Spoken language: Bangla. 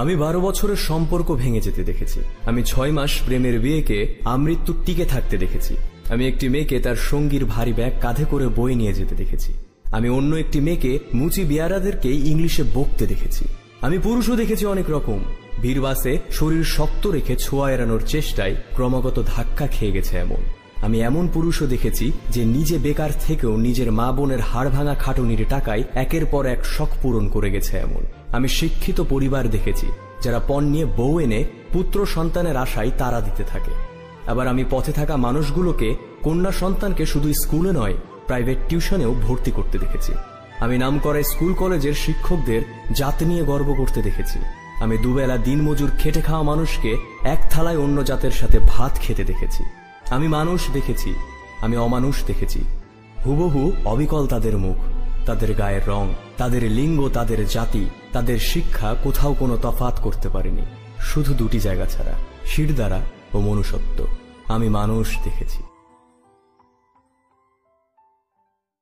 আমি 12 বছরের সম্পর্ক ভেঙে যেতে দেখেছি। আমি 6 মাস প্রেমের বিয়েকে আমৃত্যু টিকে থাকতে দেখেছি। আমি একটি মেয়েকে তার সঙ্গীর ভারী ব্যাগ কাঁধে করে বয়ে নিয়ে যেতে দেখেছি। আমি অন্য একটি মেয়েকে মুচি বিয়ারাদেরকে ইংলিশে বকতে দেখেছি। আমি পুরুষও দেখেছি অনেক রকম। ভিড়বাসে শরীর শক্ত রেখে ছোঁয়া এড়ানোর চেষ্টায় ক্রমাগত ধাক্কা খেয়ে গেছে এমন। আমি এমন পুরুষও দেখেছি যে নিজে বেকার থেকেও নিজের মা বোনের হাড় ভাঙা খাটুনির টাকায় একের পর এক শখ পূরণ করে গেছে এমন। আমি শিক্ষিত পরিবার দেখেছি যারা পণ নিয়ে বউ এনে পুত্র সন্তানের আশায় তাড়া দিতে থাকে। আবার আমি পথে থাকা মানুষগুলোকে কন্যা সন্তানকে শুধু স্কুলে নয় প্রাইভেট টিউশনেও ভর্তি করতে দেখেছি। আমি নামকরা স্কুল কলেজের শিক্ষকদের জাত নিয়ে গর্ব করতে দেখেছি। আমি দুবেলা দিনমজুর খেটে খাওয়া মানুষকে এক থালায় অন্য জাতের সাথে ভাত খেতে দেখেছি। আমি মানুষ দেখেছি, আমি অমানুষ দেখেছি। হুবহু অবিকল তাদের মুখ, তাদের গায়ের রং, তাদের লিঙ্গ, তাদের জাতি, তাদের শিক্ষা কোথাও কোনো তফাৎ করতে পারেনি, শুধু দুটি জায়গা ছাড়া, শিরদাঁড়া ও মনুষ্যত্ব। আমি মানুষ দেখেছি।